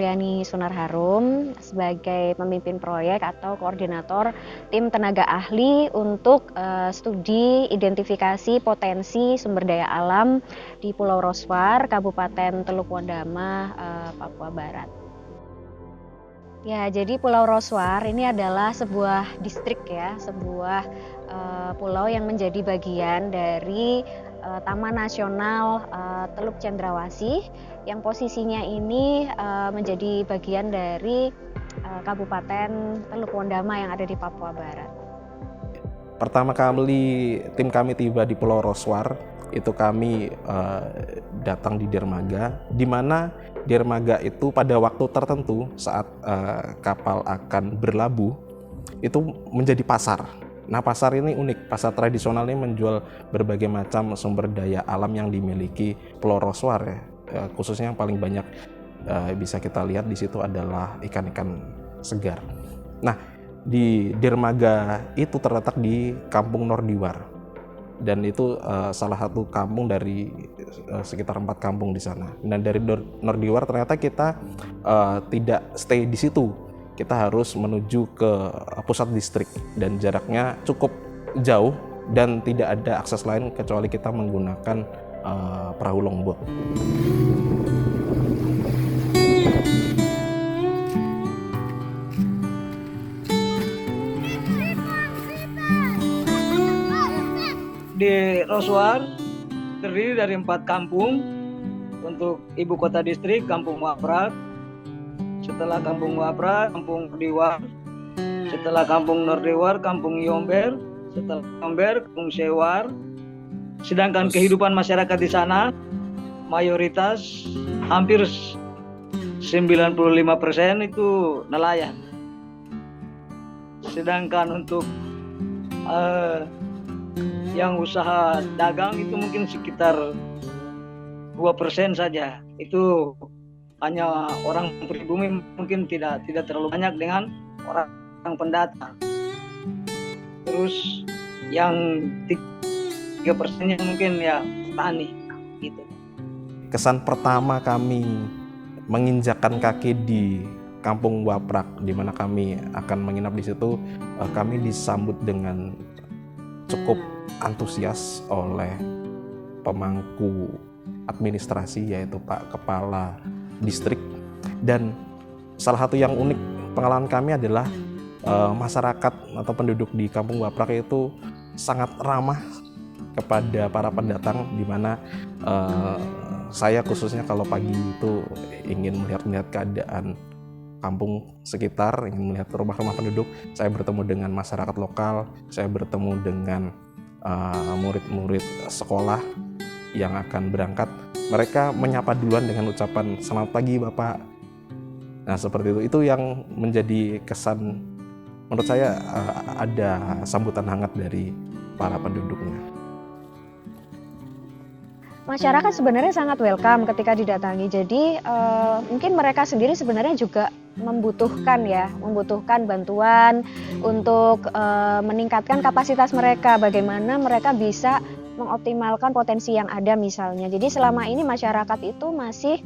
Apriani Sunarharum sebagai pemimpin proyek atau koordinator tim tenaga ahli untuk studi identifikasi potensi sumber daya alam di Pulau Roswar, Kabupaten Teluk Wondama, Papua Barat. Ya, jadi Pulau Roswar ini adalah sebuah distrik ya, sebuah pulau yang menjadi bagian dari Taman Nasional Teluk Cendrawasih yang posisinya ini menjadi bagian dari Kabupaten Teluk Wondama yang ada di Papua Barat. Pertama kali tim kami tiba di Pulau Roswar, itu kami datang di dermaga, di mana dermaga itu pada waktu tertentu saat kapal akan berlabuh itu menjadi pasar. Nah, pasar ini unik, pasar tradisional ini menjual berbagai macam sumber daya alam yang dimiliki Pulau Roswar ya. Khususnya yang paling banyak bisa kita lihat di situ adalah ikan-ikan segar. Nah, di dermaga itu terletak di Kampung Nordiwar, dan itu salah satu kampung dari sekitar 4 kampung di sana. Dan dari Nordiwar ternyata kita tidak stay di situ, kita harus menuju ke pusat distrik dan jaraknya cukup jauh dan tidak ada akses lain kecuali kita menggunakan perahu longboat. Di Roswar terdiri dari 4 kampung. Untuk ibu kota distrik Kampung Waprak, setelah Kampung Waprak, Kampung Nordiwar, setelah Kampung Nordiwar, Kampung Yomber, setelah Yomber, Kampung Sewar. Sedangkan kehidupan masyarakat di sana mayoritas hampir 95% itu nelayan. Sedangkan untuk yang usaha dagang itu mungkin sekitar 2% saja. Itu hanya orang pribumi, mungkin tidak terlalu banyak dengan orang pendatang. Terus yang 3% mungkin ya petani gitu. Kesan pertama kami menginjakkan kaki di Kampung Waprak, di mana kami akan menginap di situ, kami disambut dengan cukup antusias oleh pemangku administrasi, yaitu Pak Kepala Distrik. Dan salah satu yang unik pengalaman kami adalah masyarakat atau penduduk di Kampung Waprak itu sangat ramah kepada para pendatang, di mana saya khususnya kalau pagi itu ingin melihat keadaan kampung sekitar, ingin melihat rumah-rumah penduduk, saya bertemu dengan masyarakat lokal, saya bertemu dengan murid-murid sekolah yang akan berangkat. Mereka menyapa duluan dengan ucapan "Selamat pagi Bapak". Nah, seperti itu yang menjadi kesan. Menurut saya ada sambutan hangat dari para penduduknya. Masyarakat sebenarnya sangat welcome ketika didatangi. Jadi mungkin mereka sendiri sebenarnya juga membutuhkan bantuan untuk meningkatkan kapasitas mereka, bagaimana mereka bisa mengoptimalkan potensi yang ada misalnya. Jadi selama ini masyarakat itu masih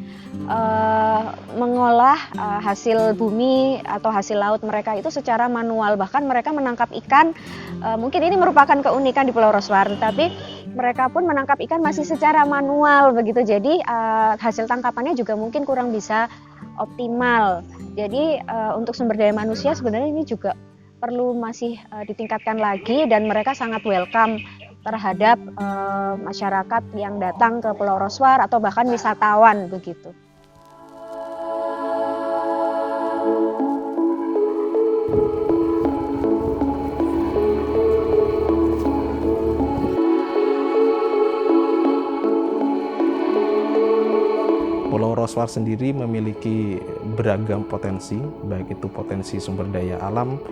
mengolah hasil bumi atau hasil laut mereka itu secara manual. Bahkan mereka menangkap ikan, mungkin ini merupakan keunikan di Pulau Roswar, tapi mereka pun menangkap ikan masih secara manual begitu. Jadi hasil tangkapannya juga mungkin kurang bisa optimal. Jadi untuk sumber daya manusia sebenarnya ini juga perlu masih ditingkatkan lagi, dan mereka sangat welcome terhadap masyarakat yang datang ke Pulau Roswar atau bahkan wisatawan begitu. Pulau Roswar sendiri memiliki beragam potensi, baik itu potensi sumber daya alam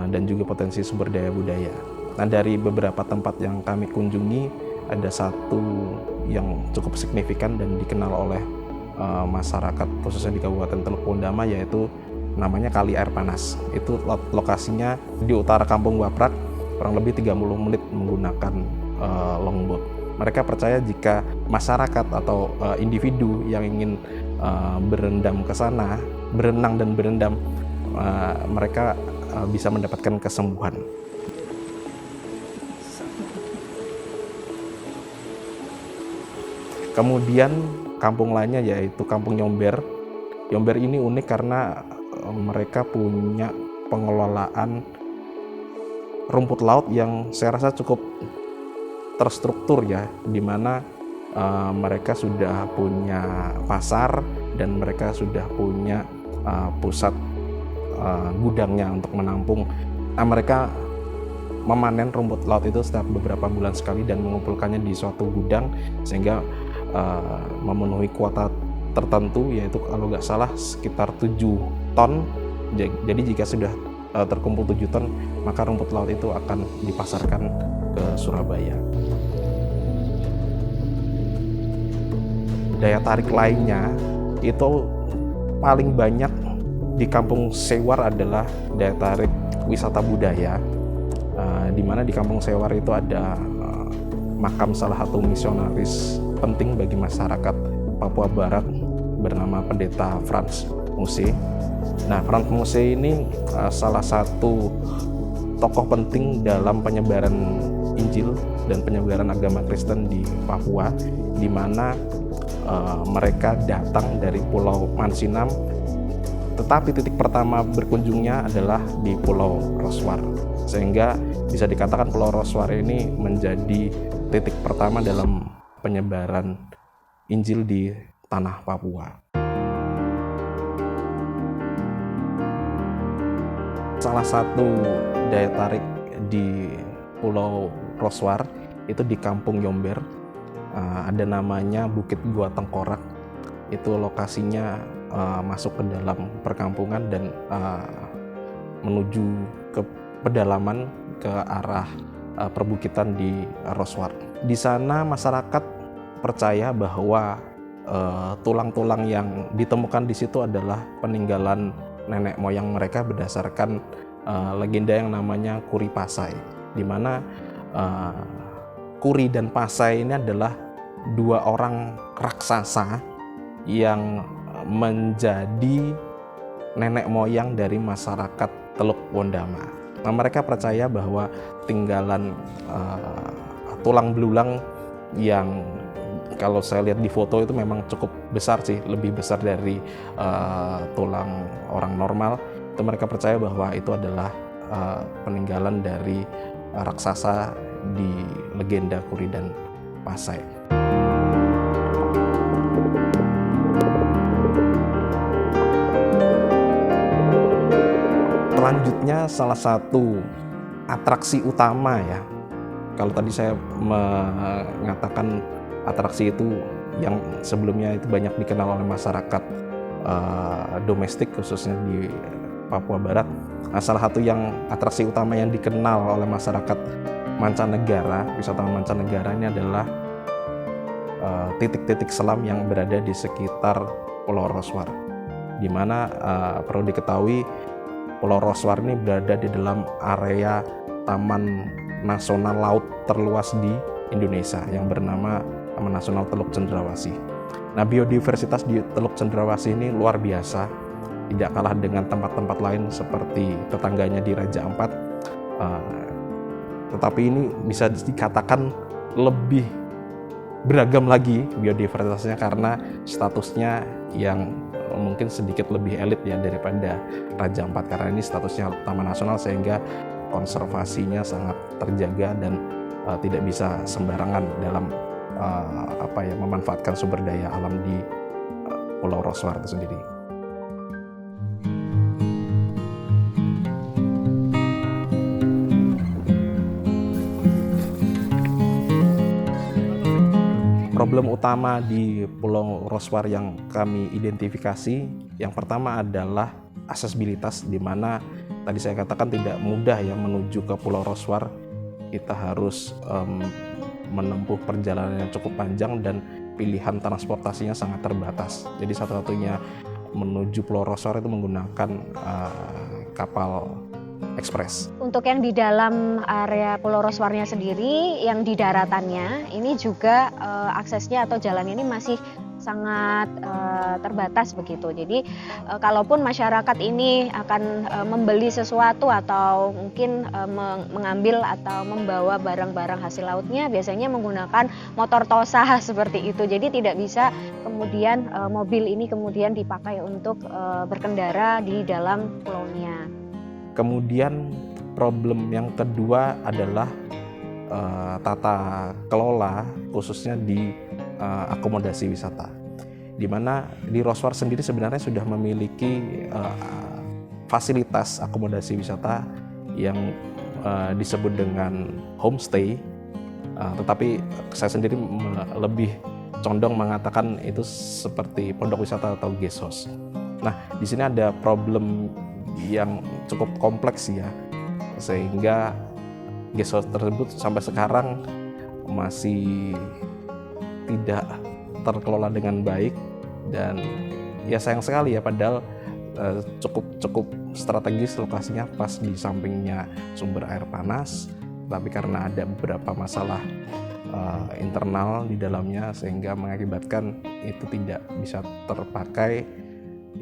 dan juga potensi sumber daya budaya. Nah, dari beberapa tempat yang kami kunjungi, ada satu yang cukup signifikan dan dikenal oleh masyarakat khususnya di Kabupaten Teluk Wondama, yaitu namanya Kali Air Panas. Itu lokasinya di utara Kampung Waprak, kurang lebih 30 menit menggunakan longboat. Mereka percaya jika masyarakat atau individu yang ingin berendam ke sana berenang dan berendam, mereka bisa mendapatkan kesembuhan. Kemudian kampung lainnya yaitu Kampung Yomber. Yomber ini unik karena mereka punya pengelolaan rumput laut yang saya rasa cukup terstruktur ya, di mana mereka sudah punya pasar dan mereka sudah punya pusat gudangnya untuk menampung. Mereka memanen rumput laut itu setiap beberapa bulan sekali dan mengumpulkannya di suatu gudang sehingga memenuhi kuota tertentu, yaitu kalau nggak salah sekitar 7 ton. Jadi jika sudah terkumpul 7 ton, maka rumput laut itu akan dipasarkan ke Surabaya. Daya tarik lainnya itu paling banyak di Kampung Sewar adalah daya tarik wisata budaya, di mana di Kampung Sewar itu ada makam salah satu misionaris penting bagi masyarakat Papua Barat bernama Pendeta Frans Muse. Nah, Frans Muse ini salah satu tokoh penting dalam penyebaran Injil dan penyebaran agama Kristen di Papua, di mana mereka datang dari Pulau Mansinam, tetapi titik pertama berkunjungnya adalah di Pulau Roswar, sehingga bisa dikatakan Pulau Roswar ini menjadi titik pertama dalam penyebaran Injil di tanah Papua. Salah satu daya tarik di Pulau Roswar itu di Kampung Yomber, ada namanya Bukit Gua Tengkorak. Itu lokasinya masuk ke dalam perkampungan dan menuju ke pedalaman ke arah perbukitan di Roswar. Di sana masyarakat percaya bahwa tulang-tulang yang ditemukan di situ adalah peninggalan nenek moyang mereka berdasarkan legenda yang namanya Kuri Pasai, di mana Kuri dan Pasai ini adalah 2 orang raksasa yang menjadi nenek moyang dari masyarakat Teluk Wondama. Nah, mereka percaya bahwa tinggalan tulang belulang yang kalau saya lihat di foto itu memang cukup besar sih, lebih besar dari tulang orang normal. Itu mereka percaya bahwa itu adalah peninggalan dari raksasa di legenda Kuri dan Pasai. Selanjutnya salah satu atraksi utama ya, kalau tadi saya mengatakan atraksi itu yang sebelumnya itu banyak dikenal oleh masyarakat domestik khususnya di Papua Barat. Nah, salah satu yang atraksi utama yang dikenal oleh masyarakat mancanegara, wisatawan mancanegara ini adalah titik-titik selam yang berada di sekitar Pulau Roswar, di mana perlu diketahui Pulau Roswar ini berada di dalam area Taman Nasional Laut terluas di Indonesia yang bernama Taman Nasional Teluk Cendrawasih. Nah, biodiversitas di Teluk Cendrawasih ini luar biasa, tidak kalah dengan tempat-tempat lain seperti tetangganya di Raja Ampat. Tetapi ini bisa dikatakan lebih beragam lagi biodiversitasnya karena statusnya yang mungkin sedikit lebih elit ya daripada Raja Ampat, karena ini statusnya Taman Nasional sehingga konservasinya sangat terjaga dan tidak bisa sembarangan dalam memanfaatkan sumber daya alam di Pulau Roswar itu sendiri. Problem utama di Pulau Roswar yang kami identifikasi, yang pertama adalah aksesibilitas, di mana tadi saya katakan tidak mudah ya menuju ke Pulau Roswar. Kita harus menempuh perjalanan yang cukup panjang dan pilihan transportasinya sangat terbatas. Jadi satu-satunya menuju Pulau Roswar itu menggunakan kapal ekspres. Untuk yang di dalam area Pulau Roswarnya sendiri, yang di daratannya ini juga aksesnya atau jalannya ini masih sangat terbatas begitu. Jadi kalaupun masyarakat ini akan membeli sesuatu atau mungkin mengambil atau membawa barang-barang hasil lautnya, biasanya menggunakan motor tosa seperti itu. Jadi tidak bisa kemudian mobil ini kemudian dipakai untuk berkendara di dalam pulaunya. Kemudian problem yang kedua adalah tata kelola khususnya di akomodasi wisata, di mana di Roswar sendiri sebenarnya sudah memiliki fasilitas akomodasi wisata yang disebut dengan homestay, tetapi saya sendiri lebih condong mengatakan itu seperti pondok wisata atau guest house. Nah, di sini ada problem yang cukup kompleks ya, sehingga guest house tersebut sampai sekarang masih tidak terkelola dengan baik, dan ya sayang sekali ya, padahal cukup strategis lokasinya pas di sampingnya sumber air panas, tapi karena ada beberapa masalah internal di dalamnya sehingga mengakibatkan itu tidak bisa terpakai,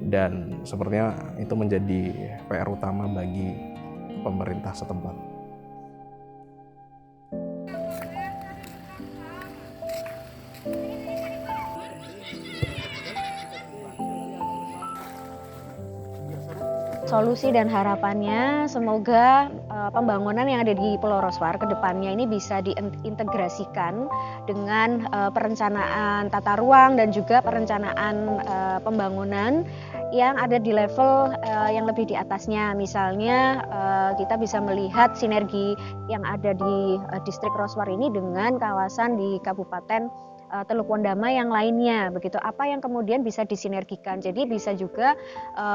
dan sepertinya itu menjadi PR utama bagi pemerintah setempat. Solusi dan harapannya semoga pembangunan yang ada di Pulau Roswar ke depannya ini bisa diintegrasikan dengan perencanaan tata ruang dan juga perencanaan pembangunan yang ada di level yang lebih di atasnya. Misalnya kita bisa melihat sinergi yang ada di distrik Roswar ini dengan kawasan di Kabupaten Teluk Wondama yang lainnya, begitu. Apa yang kemudian bisa disinergikan? Jadi bisa juga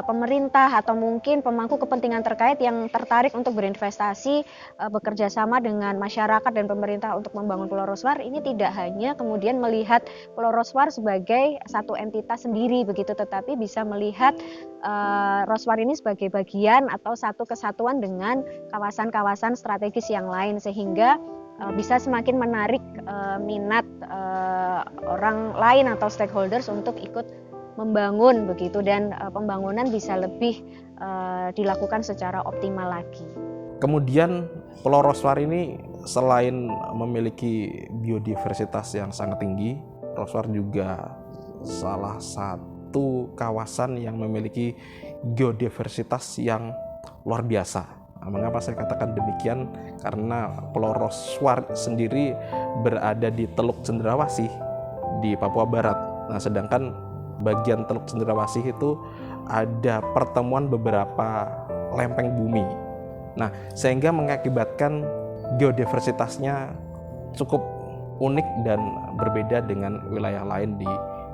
pemerintah atau mungkin pemangku kepentingan terkait yang tertarik untuk berinvestasi bekerja sama dengan masyarakat dan pemerintah untuk membangun Pulau Roswar ini tidak hanya kemudian melihat Pulau Roswar sebagai satu entitas sendiri begitu, tetapi bisa melihat Roswar ini sebagai bagian atau satu kesatuan dengan kawasan-kawasan strategis yang lain, sehingga bisa semakin menarik minat orang lain atau stakeholders untuk ikut membangun begitu, dan pembangunan bisa lebih dilakukan secara optimal lagi. Kemudian Pulau Roswar ini selain memiliki biodiversitas yang sangat tinggi, Roswar juga salah satu kawasan yang memiliki geodiversitas yang luar biasa. Mengapa saya katakan demikian? Karena Pulau Roswar sendiri berada di Teluk Cendrawasih di Papua Barat. Nah, sedangkan bagian Teluk Cendrawasih itu ada pertemuan beberapa lempeng bumi. Nah, sehingga mengakibatkan geodiversitasnya cukup unik dan berbeda dengan wilayah lain di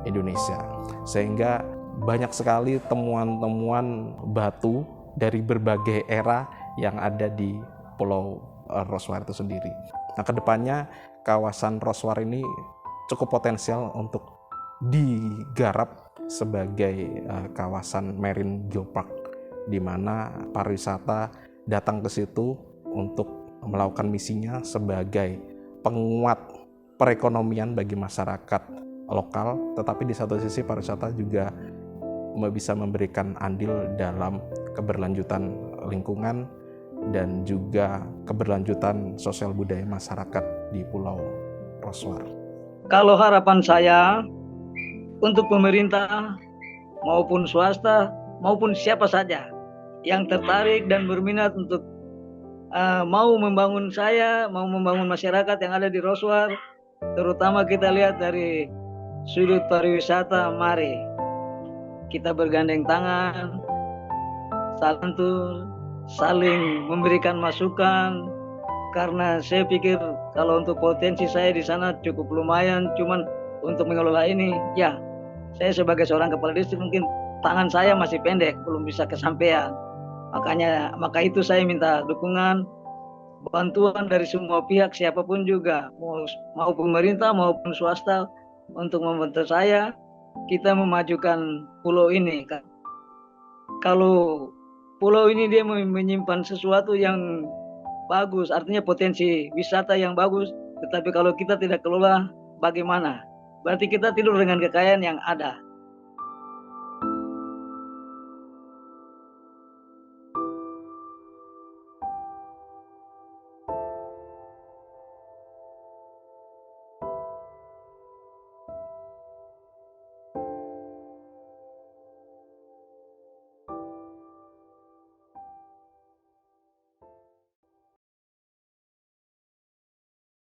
Indonesia. Sehingga banyak sekali temuan-temuan batu dari berbagai era yang ada di Pulau Roswar itu sendiri. Nah, kedepannya kawasan Roswar ini cukup potensial untuk digarap sebagai kawasan marine geopark, di mana pariwisata datang ke situ untuk melakukan misinya sebagai penguat perekonomian bagi masyarakat lokal, tetapi di satu sisi pariwisata juga bisa memberikan andil dalam keberlanjutan lingkungan dan juga keberlanjutan sosial budaya masyarakat di Pulau Roswar. Kalau harapan saya untuk pemerintah maupun swasta maupun siapa saja yang tertarik dan berminat untuk mau membangun masyarakat yang ada di Roswar, terutama kita lihat dari sudut pariwisata, mari kita bergandeng tangan, saling memberikan masukan, karena saya pikir kalau untuk potensi saya di sana cukup lumayan, cuman untuk mengelola ini ya saya sebagai seorang kepala distrik mungkin tangan saya masih pendek, belum bisa kesampaian. Maka itu saya minta dukungan, bantuan dari semua pihak, siapapun juga, mau pemerintah maupun swasta, untuk membantu saya kita memajukan pulau ini. Kalau pulau ini dia menyimpan sesuatu yang bagus, artinya potensi wisata yang bagus, tetapi kalau kita tidak kelola, bagaimana? berarti kita tidur dengan kekayaan yang ada.